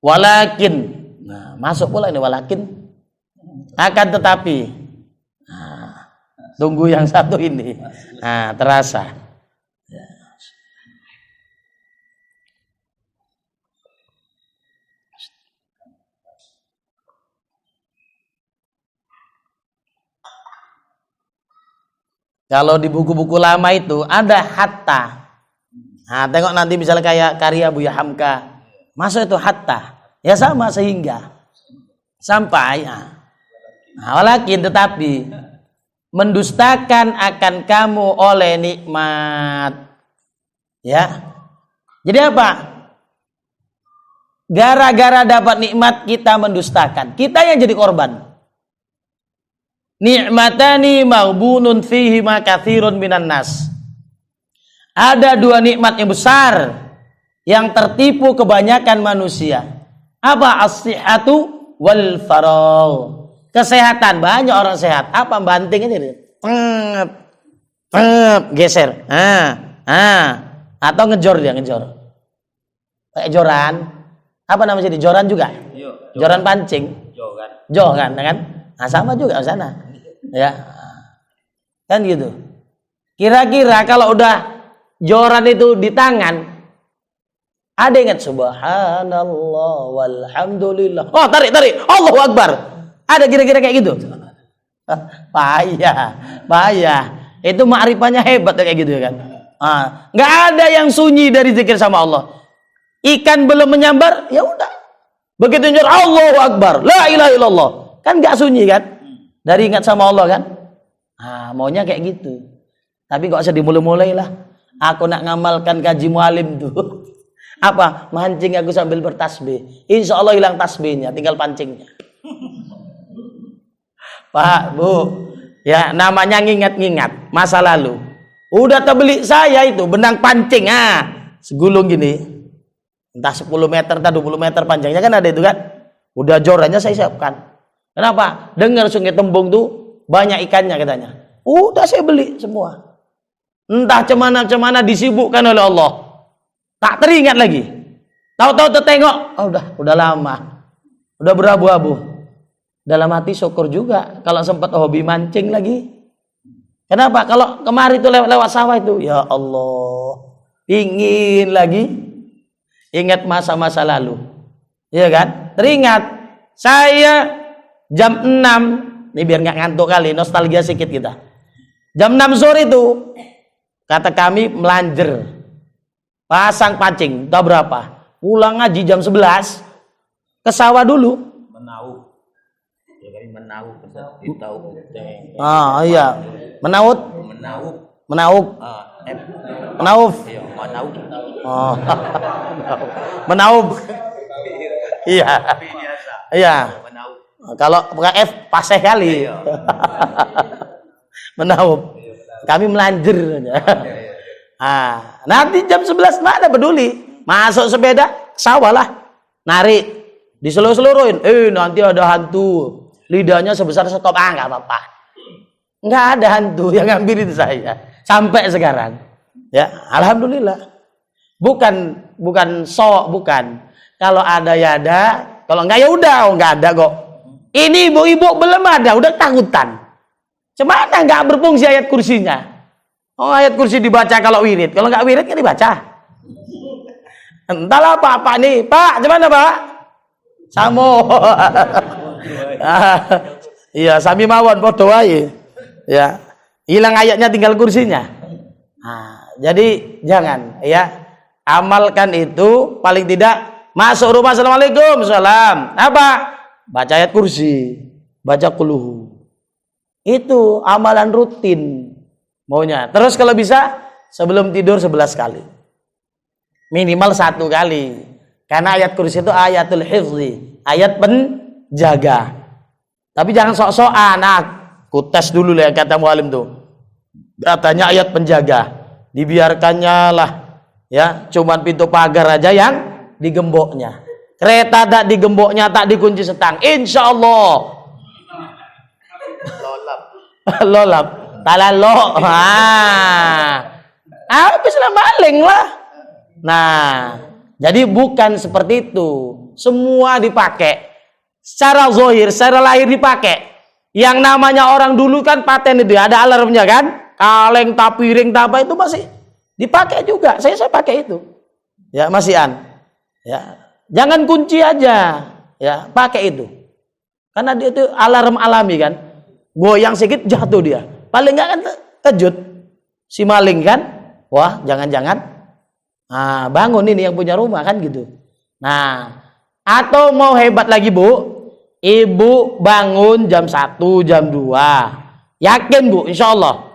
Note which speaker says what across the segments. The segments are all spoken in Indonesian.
Speaker 1: Walakin, nah, masuk pula ini walakin, akan tetapi. Nah, tunggu yang satu ini. Nah, terasa. Kalau di buku-buku lama itu ada hatta. Nah, tengok nanti misalnya kayak karya Buya Hamka, masuk itu hatta. Ya sama sehingga sampai. Nah, walakin tetapi mendustakan akan kamu oleh nikmat. Ya. Jadi apa? Gara-gara dapat nikmat kita mendustakan. Kita yang jadi korban. Ni'matani maghbunun fihi ma katsirun minan nas. Ada dua nikmat yang besar yang tertipu kebanyakan manusia. Apa? As-sihhatu wal faragh. Kesehatan, banyak orang sehat. Apa banting ini? Geser. Atau ngejor dia, ngejor. Kayak joran. Apa namanya jadi joran juga? Joran pancing. Joran, kan? Nah, sama juga di sana. Ya, kan gitu. Kira-kira kalau udah joran itu di tangan, ada ingat subhanallah walhamdulillah. Oh, tarik, Allahu Akbar. Ada kira-kira kayak gitu? Payah. Itu ma'rifahnya hebat kayak gitu kan. Nggak ada yang sunyi dari zikir sama Allah. Ikan belum menyambar, ya udah. Begitu nyuruh Allahu Akbar, la ilaha illallah, kan nggak sunyi kan? Dari ingat sama Allah kan? Maunya kayak gitu. Tapi nggak usah dimulai-mulai lah. Aku nak ngamalkan kaji mualim tuh. Apa? Mancing aku sambil bertasbih. Insya Allah hilang tasbihnya, tinggal pancingnya. Pak, Bu, ya namanya ngingat-ngingat masa lalu. Udah terbeli saya itu benang pancing, segulung gini. Entah 10 meter, entah 20 meter panjangnya kan ada itu kan. Udah jorannya saya siapkan. Kenapa? Dengar Sungai Tembung tuh banyak ikannya katanya. Udah saya beli semua. Entah cemana-cemana disibukkan oleh Allah. Tak teringat lagi. Tahu-tahu tertengok, udah lama. Udah berabu-abu. Dalam hati syukur juga kalau sempat hobi mancing lagi. Kenapa? Kalau kemarin itu lewat sawah itu, ya Allah, ingin lagi ingat masa-masa lalu. Iya kan? Teringat saya jam 6, ini biar nggak ngantuk kali, nostalgia sedikit kita. Jam 6 sore itu, kata kami melanjer, pasang pancing, tahu berapa? Pulang ngaji jam 11, ke sawah dulu.
Speaker 2: Menauk. Ya kan menauk, ditau.
Speaker 1: Iya, menaut. Menauk. Menauf.
Speaker 2: Iya, menauk.
Speaker 1: Menauk. Iya. Iya. Kalau bukan F paseh kali. Menaub. Kami melanjer. Nanti jam 11 mana peduli. Masuk sepeda sawah lah. Narik. Diseluruhin. Nanti ada hantu. Lidahnya sebesar sekop. Enggak apa-apa. Enggak ada hantu yang ngambilin saya. Sampai sekarang. Ya, alhamdulillah. Bukan sok, bukan. Kalau ada ya ada, kalau enggak ya udah, enggak ada kok. Ini ibu-ibu belum ada, udah takutan. Cemana nggak berfungsi ayat kursinya? Ayat kursi dibaca kalau wirid, kalau nggak wirid kan dibaca. Entahlah Pak nih, Pak, gimana Pak? Samo. Iya, sami mawon podo wae. Ya, hilang ayatnya tinggal kursinya. Jadi jangan ya, amalkan itu paling tidak masuk rumah assalamualaikum, salam. Apa? Baca ayat kursi, baca quluhu. Itu amalan rutin maunya. Terus kalau bisa sebelum tidur 11 kali. Minimal 1 kali. Karena ayat kursi itu ayatul hifzi, ayat penjaga. Tapi jangan sok-sokan. Ku tes dulu lah kata mualim tuh. Katanya ayat penjaga. Dibiarkannya lah ya, cuman pintu pagar aja yang digemboknya. Kereta tak digemboknya, tak dikunci setang. Insya Allah. Lolap. Talalo. Habis lah maling lah. Nah, jadi bukan seperti itu. semua dipakai. Secara zahir, secara lahir dipakai. Yang namanya orang dulu kan paten itu ada alarmnya kan? Kaleng, tapiring, apa itu masih dipakai juga. Saya pakai itu. Ya, masih Ya. Jangan kunci aja. Ya, pakai itu. Karena dia itu alarm alami kan. Goyang sedikit jatuh dia. Paling enggak kan kejut si maling kan. Wah, jangan-jangan bangun ini yang punya rumah kan gitu. Nah, atau mau hebat lagi Bu, ibu bangun jam 1, jam 2. Yakin Bu, insya Allah.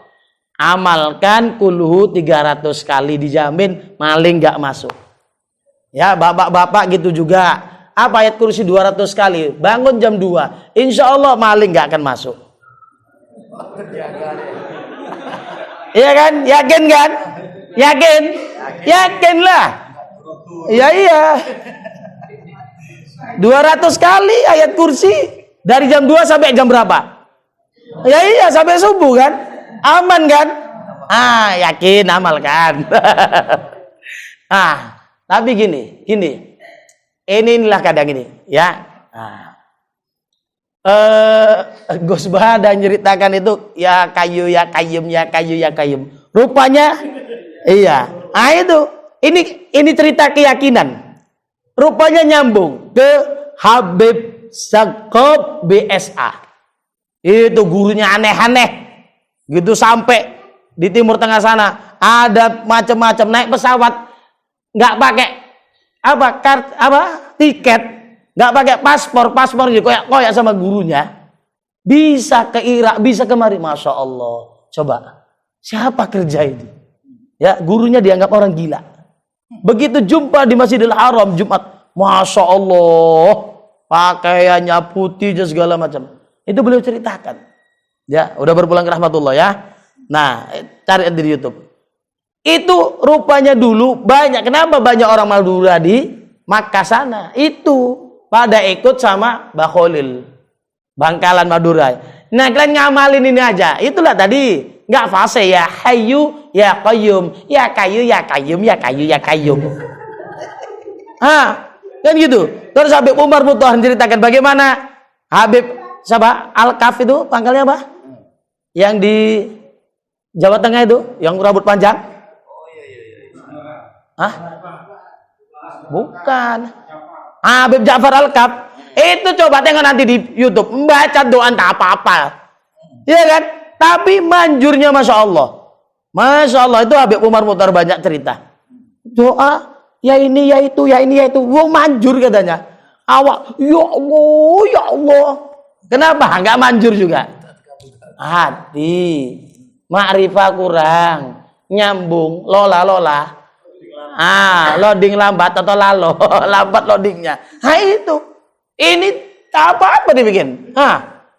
Speaker 1: Amalkan kulhu 300 kali, dijamin maling gak masuk. Ya, bapak-bapak gitu juga. Apa ayat kursi 200 kali, bangun jam 2. Insya Allah maling gak akan masuk. Iya kan? Yakin kan? Yakin? Yakin lah. Iya. 200 kali ayat kursi dari jam 2 sampai jam berapa? Ya iya, sampai subuh kan? Aman kan? Yakin, amalkan. Tapi gini. Inilah kadang ini, ya. Gus Bah dan ceritakan itu ya kayu ya kayum. Rupanya iya. Itu ini cerita keyakinan. Rupanya nyambung ke Habib Sakob BSA. Itu gurunya aneh-aneh. Gitu sampai di Timur Tengah sana ada macam-macam, naik pesawat nggak pakai tiket, nggak pakai paspor juga koyak sama gurunya, bisa ke Irak, bisa kemari. Masya Allah. Coba siapa kerja ini? Ya, gurunya dianggap orang gila. Begitu jumpa di Masjidil Haram Jumat, Masya Allah, pakaiannya putih dan segala macam. Itu beliau ceritakan. Ya, udah berpulang ke rahmatullah ya. Nah, cari di YouTube. Itu rupanya dulu banyak. Kenapa banyak orang Madura di Makkah sana? Itu pada ikut sama Mbah Khalil, Bangkalan Madura. Nah, kalian ngamalin ini aja. Itulah tadi, nggak fase ya hayyu ya qayyum, ya kayu ya kayyum, ya kayu ya kayyum. Kan gitu. Terus Habib Umar Mutahar ceritakan bagaimana Habib siapa? Al-Kaf itu pangkalnya apa? Yang di Jawa Tengah itu, yang rambut panjang. Bukan. Habib Ja'far Al-Kaf. Itu coba tengok nanti di YouTube, membaca doa tak apa-apa. Iya kan? Tapi manjurnya Masya Allah. Masya Allah, itu Habib Umar Muhtar banyak cerita. Doa, ya ini, ya itu, ya ini, ya itu. Wow, manjur katanya. Awak, ya Allah. Kenapa? Enggak manjur juga. Hati. Ma'rifah kurang. Nyambung. Lola. Loading lambat atau lalo. Lambat loadingnya. Itu. Ini tak apa-apa dibikin.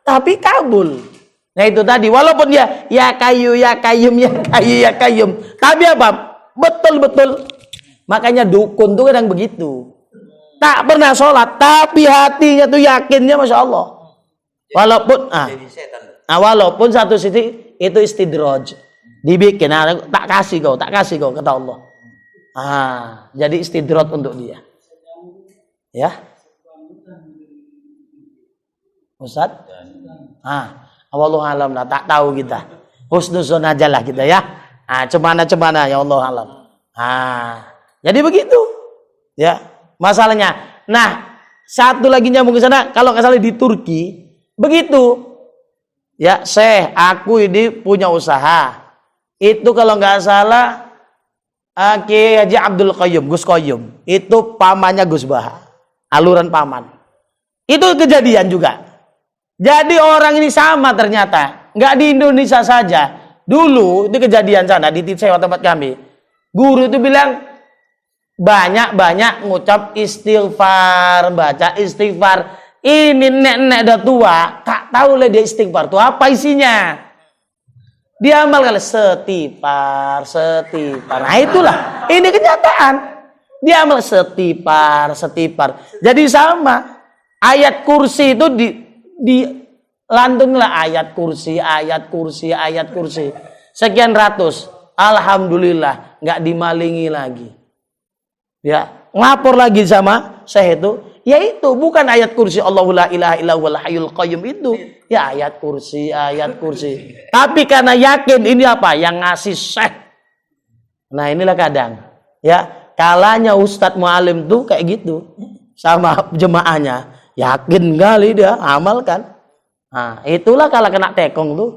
Speaker 1: Tapi kabul. Nah itu tadi. Walaupun dia ya kayu, ya kayum, ya kayu, ya kayum. Tapi apa? Betul-betul. Makanya dukun tuh kadang begitu. Tak pernah sholat. Tapi hatinya tuh yakinnya Masya Allah. Walaupun satu sisi itu istidraj. Dibikin. Tak kasih kau kata Allah. Jadi istidraj untuk dia. Ya. Ustaz? Wallahu alam lah, tak tahu kita. Husnuzon aja lah kita ya. Cemana ya Allah alam. Jadi begitu. Ya, masalahnya. Nah, satu lagi nyambung ke sana, kalau nggak salah di Turki, begitu. Ya, aku ini punya usaha. Itu kalau nggak salah Kiai Haji Abdul Qayyum, Gus Qayyum. Itu pamannya Gus Bah. Aluran paman. Itu kejadian juga. Jadi orang ini sama ternyata. Nggak di Indonesia saja. Dulu itu kejadian sana di sewa tempat kami. Guru itu bilang banyak-banyak ngucap istighfar, baca istighfar. Ini nenek udah tua, tak tahu lah dia istighfar itu apa isinya. Dia amal kali setipar. Nah itulah, ini kenyataan. Dia amal setipar. Jadi sama. Ayat kursi itu di lantunglah ayat kursi. Sekian ratus. Alhamdulillah nggak dimalingi lagi. Ya, ngapor lagi sama saya Ya itu bukan ayat kursi Allahu la ilaha illa huwal hayyul qayyum itu. Ya ayat kursi. Tapi karena yakin ini apa? Yang ngasih syekh. Nah, inilah kadang ya, kalanya ustadz mualim tuh kayak gitu sama jemaahnya. Yakin kali dia amalkan. Nah, itulah kalau kena tekong tuh.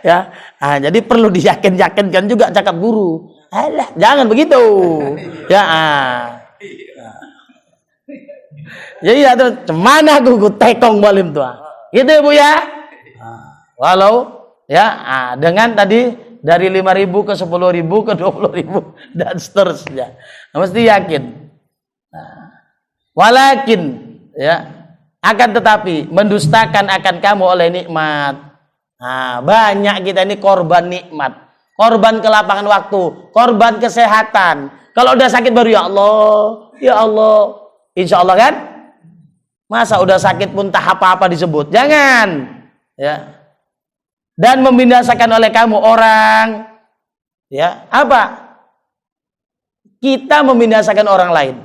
Speaker 1: Ya, nah, jadi perlu diyakinkan juga cakap guru. Alah, jangan begitu. Ya, jadi ya terus mana aku tekong mualim tuh. Gitu ya Bu ya. Walau ya, dengan tadi dari 5.000 ke 10.000 ke 20.000 dan seterusnya. Nah, mesti yakin. Walakin ya, akan tetapi mendustakan akan kamu oleh nikmat. Nah, banyak kita ini korban nikmat, korban kelapangan waktu, korban kesehatan. Kalau udah sakit baru ya Allah, insya Allah kan? Masa udah sakit pun tak apa-apa disebut? Jangan, ya. Dan membinasakan oleh kamu orang, ya apa? Kita membinasakan orang lain,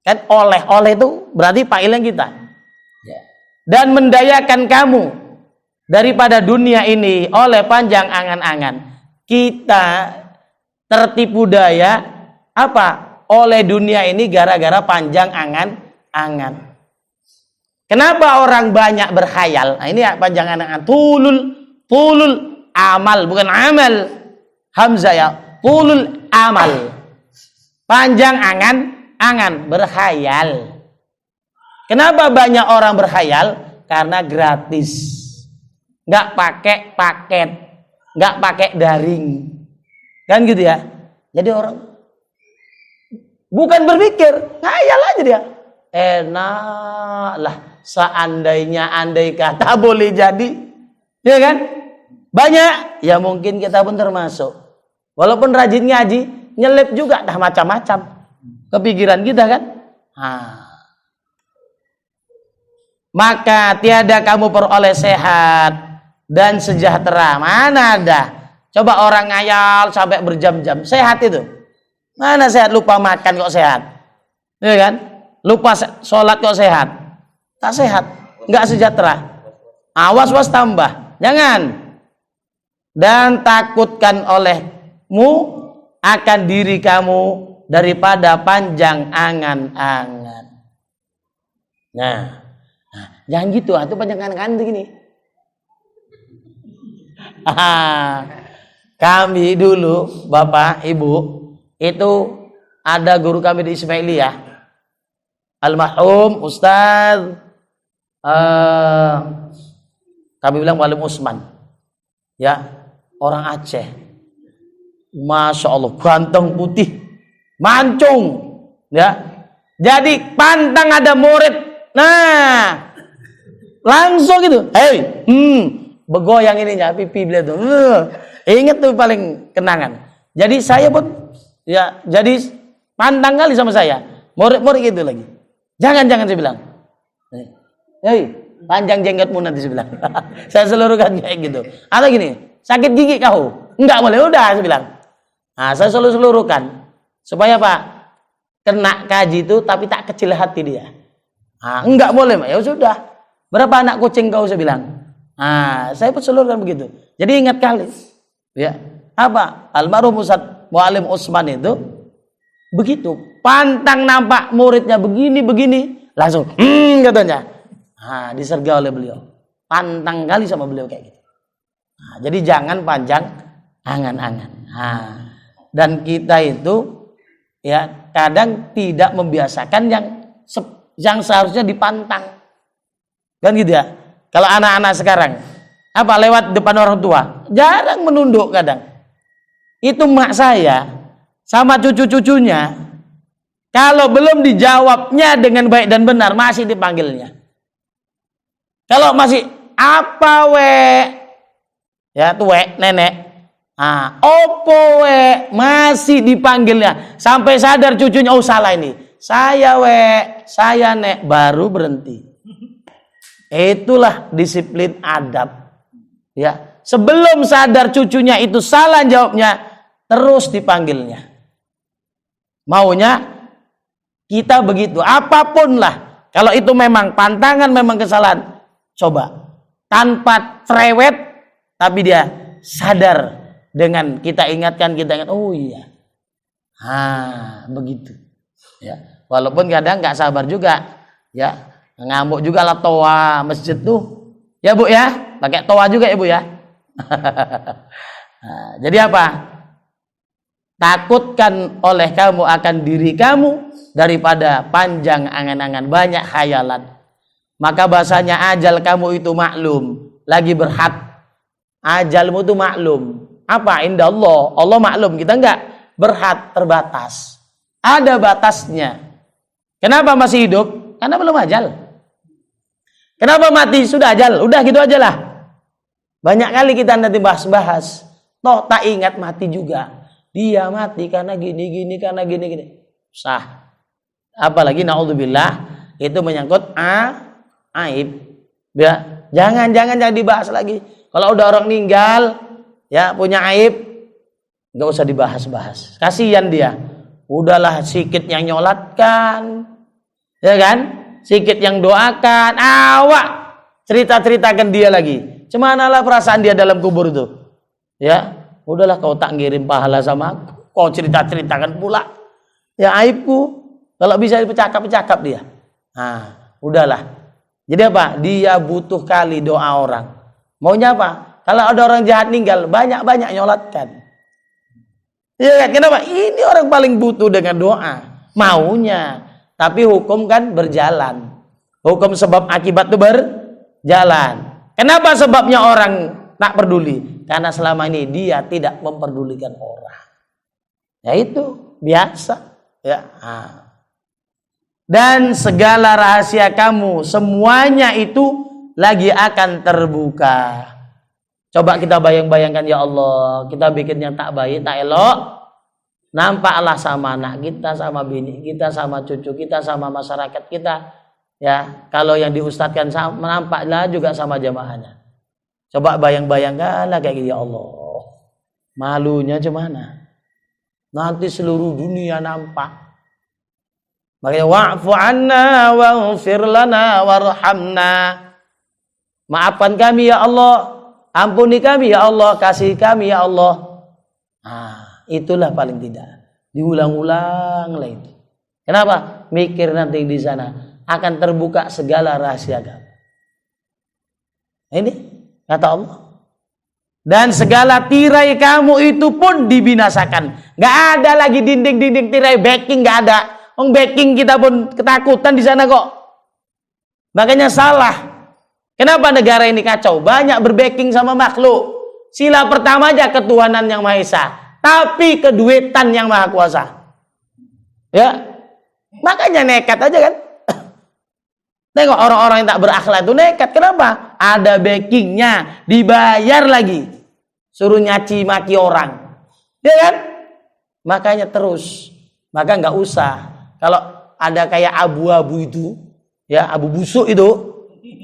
Speaker 1: kan? Oleh itu berarti failnya kita. Dan mendayakan kamu daripada dunia ini oleh panjang angan-angan. Kita tertipu daya apa? Oleh dunia ini gara-gara panjang angan-angan. Kenapa orang banyak berkhayal? Nah, ini panjang angan-angan. Tulul amal, bukan amal. Hamzah ya. Tulul amal. Panjang angan-angan, berkhayal. Kenapa banyak orang berkhayal? Karena gratis. Nggak pakai paket, nggak pakai daring, kan gitu ya. Jadi orang bukan berpikir, ngayal aja dia. Enak lah, seandainya andai kata boleh jadi, ya kan? Banyak, ya mungkin kita pun termasuk. Walaupun rajin ngaji, nyelip juga dah macam-macam kepikiran kita kan. Maka tiada kamu peroleh sehat dan sejahtera. Mana ada? Coba orang ngayal sampai berjam-jam. Sehat itu? Mana sehat? Lupa makan kok sehat? Ya kan? Lupa sholat kok sehat? Tak sehat. Enggak sejahtera. Awas-was tambah. Jangan. Dan takutkan olehmu akan diri kamu daripada panjang angan-angan. Nah, jangan gitu. Itu panjang angan-angan begini. Kami dulu Bapak Ibu itu ada guru kami di Ismailiyah, almarhum Ustaz kami bilang Walim Usman, ya, orang Aceh, Masya Allah, ganteng putih mancung, ya. Jadi pantang ada murid, nah langsung gitu, hey, begoyang ininya pipi beliau tuh. Ingat tuh paling kenangan. Jadi saya pun ya jadi pantang kali sama saya. Murid-murid gitu lagi. Jangan saya bilang. Hei, panjang jenggotmu nanti saya bilang. Saya seluruhkan kayak gitu. Atau gini, sakit gigi kau? Enggak boleh, udah saya bilang. Nah, saya seluruhkan supaya Pak kena kaji itu tapi tak kecil hati dia. Nah, enggak boleh, ya sudah. Berapa anak kucing kau saya bilang? Nah, saya pun seluruhkan begitu. Jadi ingat kali, ya, apa? Almarhum Ustaz Mualim Usman itu begitu, pantang nampak muridnya begini, langsung, katanya. Nah, disergap oleh beliau. Pantang kali sama beliau kayak gitu. Nah, jadi jangan panjang angan-angan. Nah, dan kita itu, ya, kadang tidak membiasakan yang seharusnya dipantang, kan gitu ya. Kalau anak-anak sekarang, apa lewat depan orang tua, jarang menunduk kadang. Itu mak saya sama cucu-cucunya, kalau belum dijawabnya dengan baik dan benar, masih dipanggilnya. Kalau masih apa ya tuh nenek, opo masih dipanggilnya, sampai sadar cucunya, oh salah ini, saya saya nek, baru berhenti. Itulah disiplin adab, ya. Sebelum sadar cucunya itu salah jawabnya, terus dipanggilnya. Maunya Kita begitu, apapun lah. Kalau itu memang pantangan, memang kesalahan, coba tanpa cerewet, tapi dia sadar dengan kita ingatkan, oh iya, begitu. Ya, walaupun kadang nggak sabar juga, ya ngamuk juga lah toa masjid tuh, ya Bu ya, pakai toa juga ya Bu ya. Jadi apa? Takutkan oleh kamu akan diri kamu daripada panjang angan-angan, banyak khayalan. Maka bahasanya ajal kamu itu maklum, lagi berhad. Ajalmu itu maklum. Apa? Indah Allah, Allah maklum, kita enggak. Berhad, terbatas. Ada batasnya. Kenapa masih hidup? Karena belum ajal. Kenapa mati? Sudah ajal. Udah gitu aja lah. Banyak kali kita nanti bahas-bahas. Toh tak ingat mati juga. Dia mati karena gini, karena gini. Sah. Apalagi naudzubillah itu menyangkut aib. Ya, jangan dibahas lagi. Kalau udah orang meninggal, ya punya aib, nggak usah dibahas-bahas. Kasihan dia. Udahlah sikit yang nyolatkan, ya kan? Sikit yang doakan. Awak ceritakan dia lagi. Cemanalah perasaan dia dalam kubur itu. Ya, udahlah kau tak ngirim pahala sama aku. Kau ceritakan pula. Ya aibku. Kalau bisa bercakap dia. Udahlah. Jadi apa? Dia butuh kali doa orang. Maunya apa? Kalau ada orang jahat meninggal, banyak-banyak nyolatkan. Ya, kenapa? Ini orang paling butuh dengan doa. Maunya. Tapi hukum kan berjalan. Hukum sebab akibat itu berjalan. Kenapa sebabnya orang tak peduli? Karena selama ini dia tidak memperdulikan orang. Ya itu biasa. Ya. Dan segala rahasia kamu semuanya itu lagi akan terbuka. Coba kita bayangkan, ya Allah, kita bikin yang tak baik, tak elok, nampaklah sama anak kita, sama bini kita, sama cucu kita, sama masyarakat kita. Ya, kalau yang diustadkan nampaklah juga sama jamaahnya. Coba bayangkanlah kayak gini, ya Allah, malunya gimana? Nanti seluruh dunia nampak. Makanya wa'fu anna waghfir lana warhamna. Maafkan kami ya Allah, ampuni kami ya Allah, kasih kami ya Allah. Itulah paling tidak. Diulang-ulang lah itu. Kenapa? Mikir nanti di sana akan terbuka segala rahasia kamu. Ini kata Allah. Dan segala tirai kamu itu pun dibinasakan. Gak ada lagi dinding-dinding tirai backing, gak ada. Backing kita pun ketakutan di sana kok. Makanya salah. Kenapa negara ini kacau? Banyak berbacking sama makhluk. Sila pertama aja ketuhanan yang Maha Esa, tapi keduitan yang Maha Kuasa. Ya, makanya nekat aja kan. Tengok orang-orang yang tak berakhlak itu nekat. Kenapa? Ada backingnya, dibayar lagi, suruh nyaci maki orang, ya kan? Makanya terus, maka nggak usah. Kalau ada kayak abu-abu itu, ya abu busuk itu,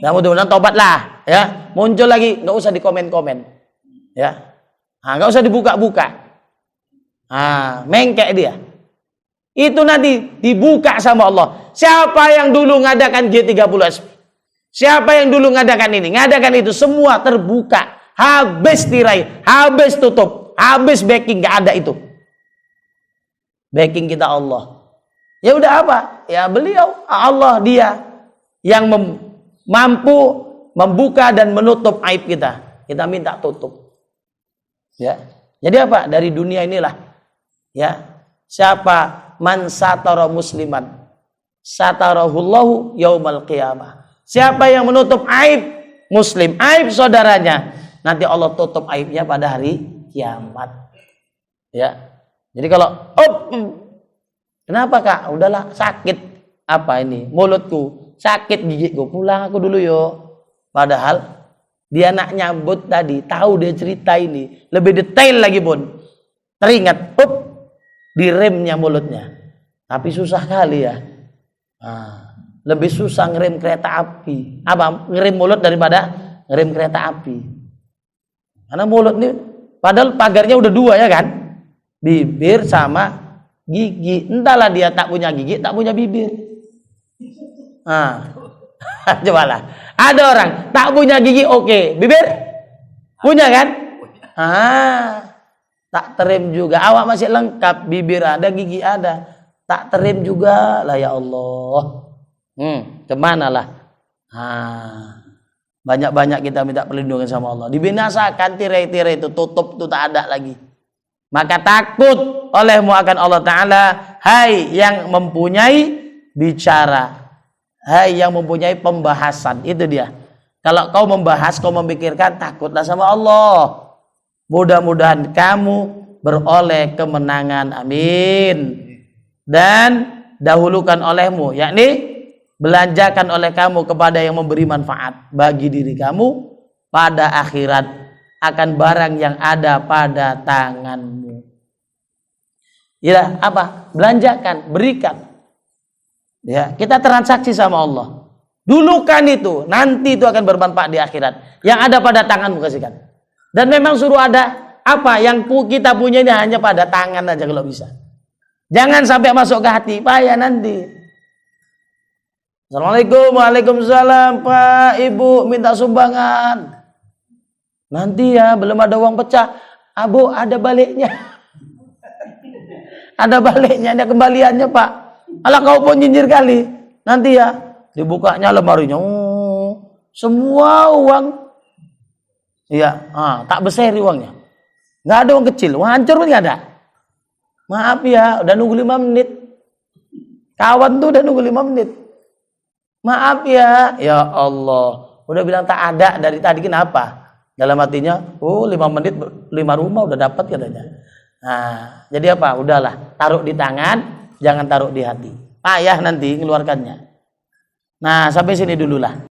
Speaker 1: nah mudah-mudahan tobat lah, ya muncul lagi, nggak usah di komen-komen, ya, nggak usah dibuka-buka, mengkek dia. Itu nanti dibuka sama Allah. Siapa yang dulu ngadakan G30SP? Siapa yang dulu ngadakan ini? Ngadakan itu semua terbuka. Habis tirai, habis tutup, habis backing, nggak ada itu. Backing kita Allah. Ya udah apa? Ya beliau Allah, dia yang mampu membuka dan menutup aib kita. Kita minta tutup. Ya. Jadi apa? Dari dunia inilah. Ya. Siapa man satara musliman satarahullahu yaumal qiyamah. Siapa yang menutup aib muslim, aib saudaranya, nanti Allah tutup aibnya pada hari kiamat. Ya. Jadi kalau kenapa Kak? Udahlah sakit apa ini? Mulutku sakit, gigitku, pulang aku dulu yo. Padahal dia nak nyambut tadi, tahu dia cerita ini lebih detail lagi pun. Teringat, di remnya mulutnya. Tapi susah kali ya. Lebih susah ngerem kereta api. Apa? Ngerem mulut daripada ngerem kereta api. Karena mulut ini padahal pagarnya udah dua ya kan? Bibir sama gigi. Entahlah dia tak punya gigi, tak punya bibir. Cobalah. Ada orang tak punya gigi, oke. Bibir? Punya kan? Tak terem juga. Awak masih lengkap, bibir ada, gigi ada. Tak terem juga lah ya Allah. Kemana lah? Banyak-banyak kita minta perlindungan sama Allah. Dibinasakan tirai-tirai itu, tutup itu tak ada lagi. Maka takut olehmu akan Allah Ta'ala. Hai yang mempunyai bicara, hai yang mempunyai pembahasan. Itu dia. Kalau kau membahas, kau memikirkan, takutlah sama Allah. Mudah-mudahan kamu beroleh kemenangan. Amin. Dan dahulukan olehmu, yakni belanjakan oleh kamu kepada yang memberi manfaat bagi diri kamu pada akhirat akan barang yang ada pada tanganmu. Ya, apa? Belanjakan, berikan. Ya, kita transaksi sama Allah. Dulukan itu, nanti itu akan bermanfaat di akhirat. Yang ada pada tanganmu kasihkan. Dan memang suruh ada apa yang kita punya ini hanya pada tangan aja kalau bisa. Jangan sampai masuk ke hati, payah nanti. Assalamualaikum, waalaikumsalam Pak, Ibu minta sumbangan. Nanti ya belum ada uang pecah. Bu ada baliknya. Ada baliknya, ada kembaliannya Pak. Alah kau pun nyinyir kali. Nanti ya dibukanya lemarinya. Semua uang. Iya, tak beseri uangnya. Nggak ada uang kecil, uang hancur pun nggak ada. Maaf ya, udah nunggu 5 menit. Kawan tuh udah nunggu 5 menit. Maaf ya, ya Allah. Udah bilang tak ada dari tadi, kenapa? Dalam hatinya, 5 menit 5 rumah udah dapat katanya. Jadi apa? Udahlah, taruh di tangan, jangan taruh di hati. Payah nanti ngeluarkannya. Sampai sini dululah.